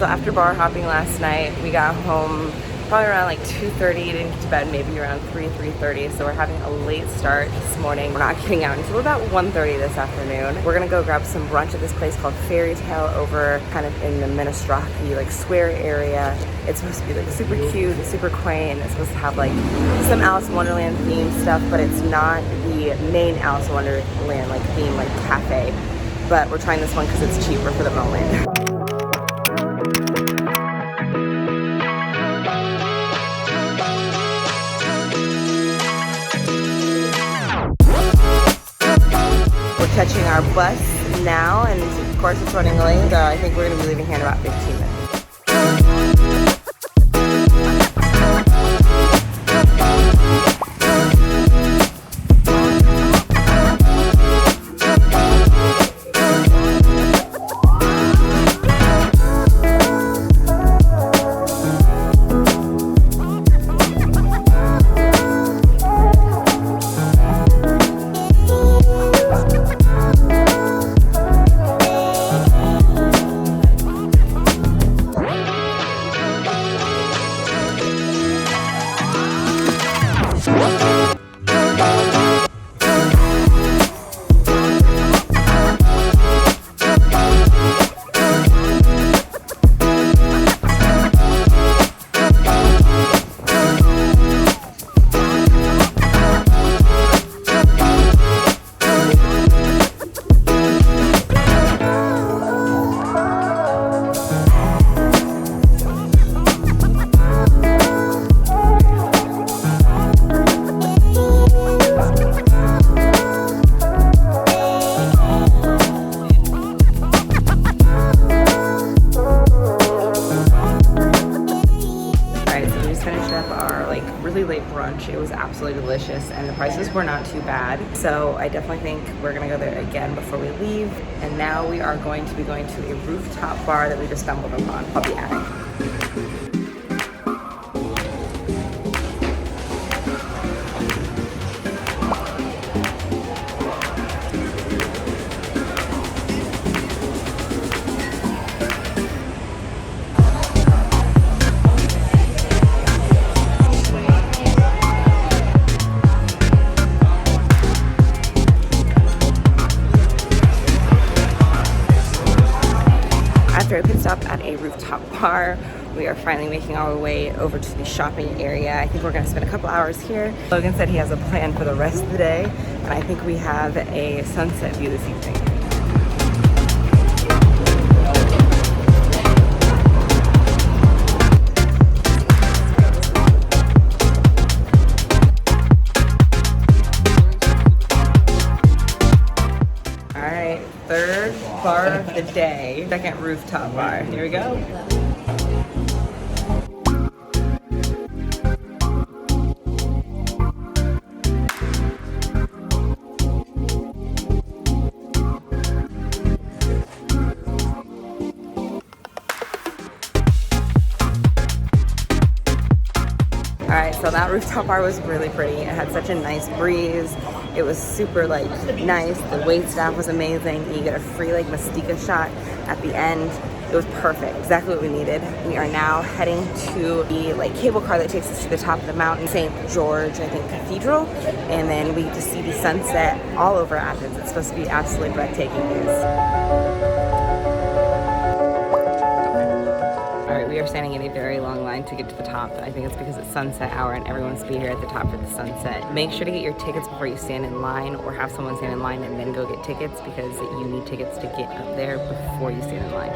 So after bar hopping last night, we got home probably around like 2:30, didn't get to bed maybe around 3:30, so we're having a late start this morning. We're not getting out until about 1:30 this afternoon. We're gonna go grab some brunch at this place called Fairy Tale over kind of in the Ministrocky like square area. It's supposed to be like super cute, super quaint. It's supposed to have like some Alice in Wonderland themed stuff, but it's not the main Alice in Wonderland like theme like cafe. But we're trying this one because it's cheaper for the moment. Catching our bus now, and of course it's running late, so I think we're going to be leaving here in about 15 minutes. Brunch. It was absolutely delicious and the prices were not too bad. So I definitely think we're gonna go there again before we leave. And now we are going to be going to a rooftop bar that we just stumbled upon called the Attic. After a pit stop at a rooftop bar, we are finally making our way over to the shopping area. I think we're going to spend a couple hours here. Logan said he has a plan for the rest of the day, and I think we have a sunset view this evening. Third bar of the day, second rooftop bar. Here we go. Alright, so that rooftop bar was really pretty. It had such a nice breeze. It was super like nice. The wait staff was amazing. You get a free like mastica shot at the end. It was perfect, exactly what we needed. We are now heading to the like cable car that takes us to the top of the mountain, St. George, I think, Cathedral, and then we get to see the sunset all over Athens. It's supposed to be absolutely breathtaking We are standing in a very long line to get to the top. I think it's because it's sunset hour and everyone's be here at the top for the sunset. Make sure to get your tickets before you stand in line, or have someone stand in line and then go get tickets, because you need tickets to get up there before you stand in line.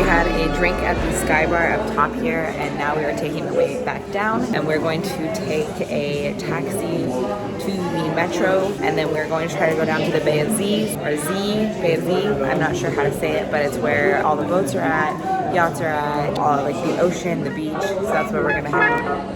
had a drink at the Sky Bar up top here, and now we are taking the way back down, and we're going to take a taxi to the metro, and then we're going to try to go down to the Bay of Z, or Bay of Z. I'm not sure how to say it, but it's where all the boats are at, yachts are at, all like the ocean, the beach, so that's where we're gonna head.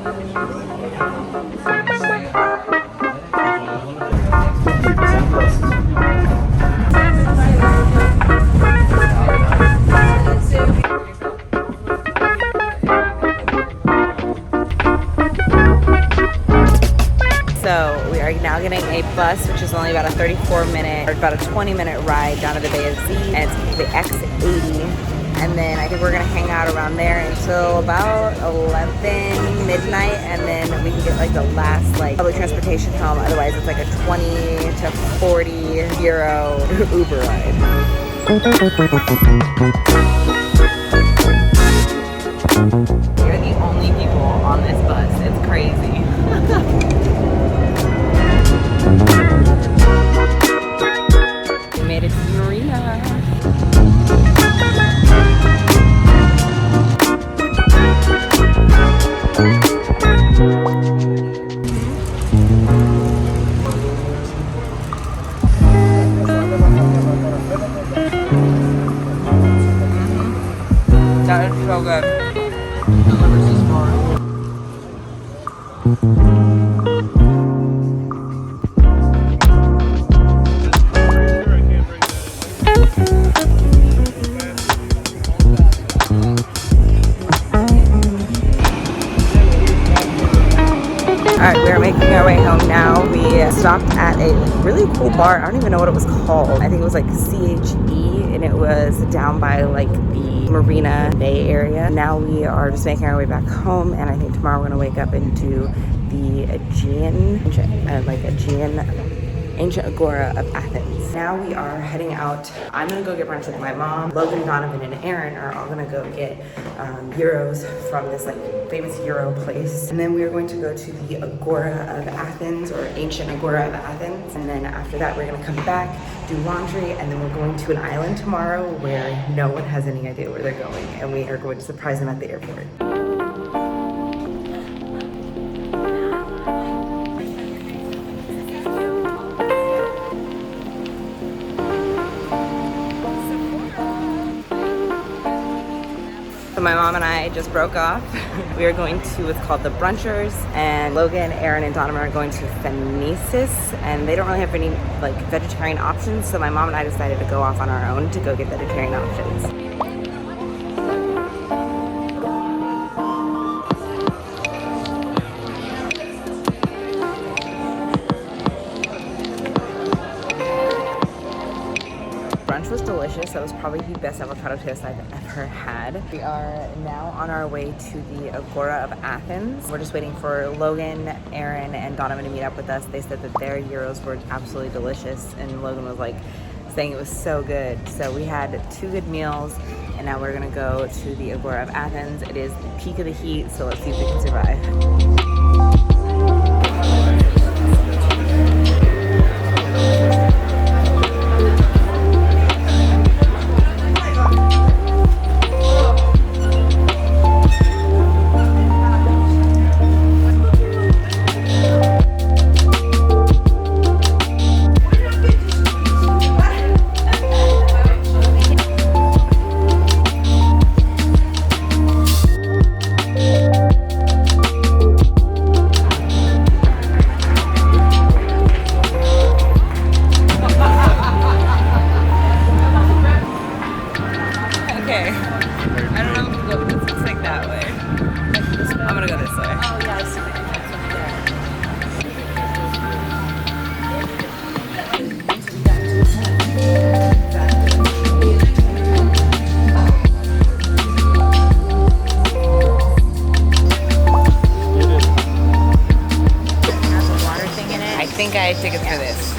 So we are now getting a bus, which is only about a 34-minute or about a 20-minute ride down to the Bay of Z, and it's the X80. And then I think we're gonna hang out around there until about 11 midnight, and then we can get like the last like public transportation home. Otherwise, it's like a 20 to 40 euro Uber ride. You're the only people on this bus. It's crazy. We made it to the marina. That is so good. Alright, we're making our way home now. We stopped at a really cool bar. I don't even know what it was called. I think it was like CHE, and it was down by like the Marina Bay area. Now we are just making our way back home, and I think tomorrow we're gonna wake up and do the Ancient Agora of Athens. Now we are heading out. I'm gonna go get brunch with my mom. Logan, Donovan, and Aaron are all gonna go get gyros from this like famous gyro place. And then we are going to go to the Agora of Athens, or Ancient Agora of Athens. And then after that, we're gonna come back, do laundry, and then we're going to an island tomorrow where no one has any idea where they're going. And we are going to surprise them at the airport. My mom and I just broke off. We are going to what's called the Brunchers, and Logan, Aaron, and Donovan are going to Phoenicis, and they don't really have any like vegetarian options, so my mom and I decided to go off on our own to go get vegetarian options. Brunch was delicious. That was probably the best avocado toast I've ever had. We are now on our way to the Agora of Athens. We're just waiting for Logan, Aaron, and Donovan to meet up with us. They said that their gyros were absolutely delicious, and Logan was like saying it was so good. So we had 2 good meals, and now we're gonna go to the Agora of Athens. It is the peak of the heat, so let's see if we can survive. Tickets for this.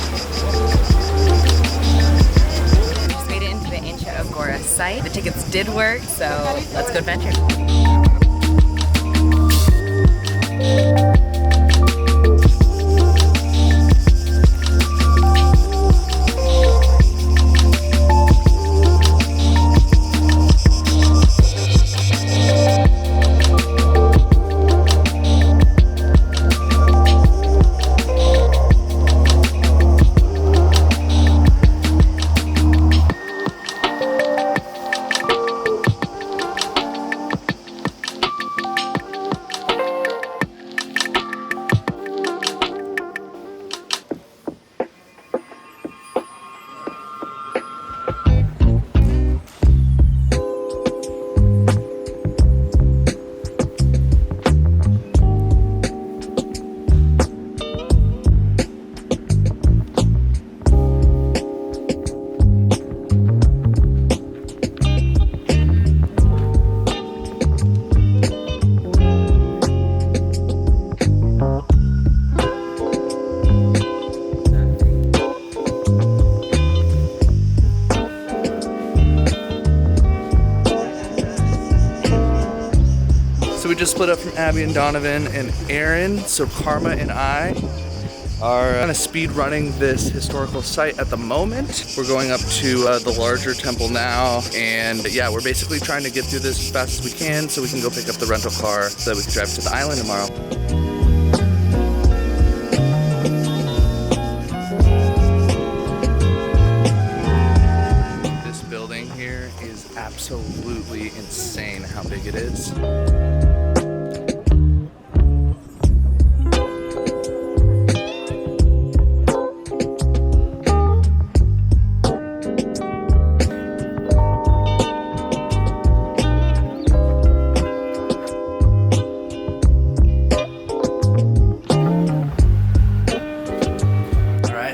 Just made it into the Ancient Agora site. The tickets did work, so let's go adventure. we just split up from Abby and Donovan and Aaron, so Karma and I are kind of speed running this historical site at the moment. We're going up to the larger temple now, and yeah, we're basically trying to get through this as fast as we can so we can go pick up the rental car so that we can drive to the island tomorrow. This building here is absolutely insane how big it is.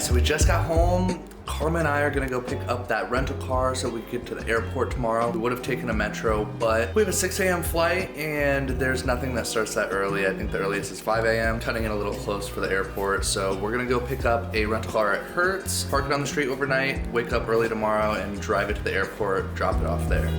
So we just got home. Karma and I are gonna go pick up that rental car so we can get to the airport tomorrow. We would have taken a metro, but we have a 6 a.m. flight and there's nothing that starts that early. I think the earliest is 5 a.m. Cutting it a little close for the airport. So we're gonna go pick up a rental car at Hertz, park it on the street overnight, wake up early tomorrow and drive it to the airport, drop it off there.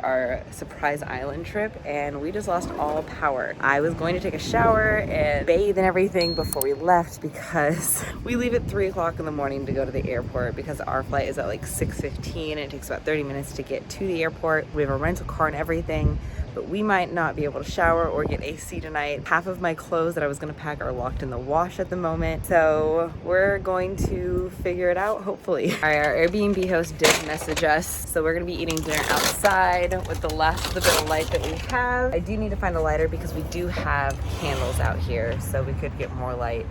Our surprise island trip, and we just lost all power. I was going to take a shower and bathe and everything before we left because we leave at 3 o'clock in the morning to go to the airport because our flight is at like 6:15 and it takes about 30 minutes to get to the airport. We have a rental car and everything, but we might not be able to shower or get AC tonight. Half of my clothes that I was gonna pack are locked in the wash at the moment, so we're going to figure it out, hopefully. All right, our Airbnb host did message us, so we're gonna be eating dinner outside with the last little bit of light that we have. I do need to find a lighter because we do have candles out here, so we could get more light.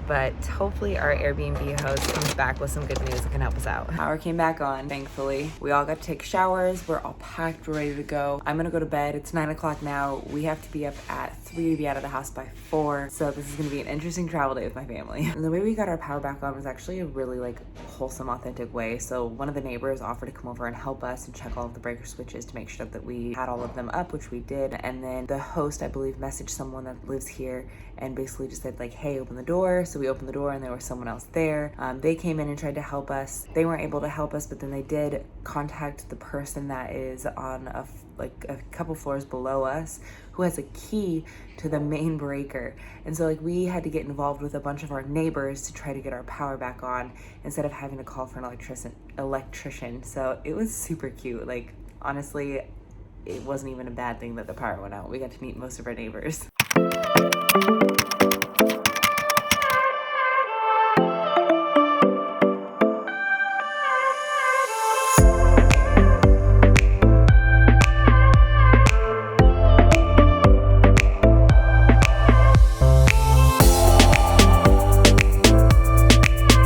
But hopefully our Airbnb host comes back with some good news that can help us out. Power came back on, thankfully. We all got to take showers. We're all packed, ready to go. I'm gonna go to bed. It's 9 o'clock now. We have to be up at 3 to be out of the house by 4. So this is gonna be an interesting travel day with my family. And the way we got our power back on was actually a really like wholesome, authentic way. So one of the neighbors offered to come over and help us and check all of the breaker switches to make sure that we had all of them up, which we did. And then the host, I believe, messaged someone that lives here and basically just said like, hey, open the door. So we opened the door and there was someone else there. They came in and tried to help us. They weren't able to help us, but then they did contact the person that is on a couple floors below us who has a key to the main breaker. And so like we had to get involved with a bunch of our neighbors to try to get our power back on instead of having to call for an electrician. So it was super cute. Like honestly, it wasn't even a bad thing that the power went out. We got to meet most of our neighbors.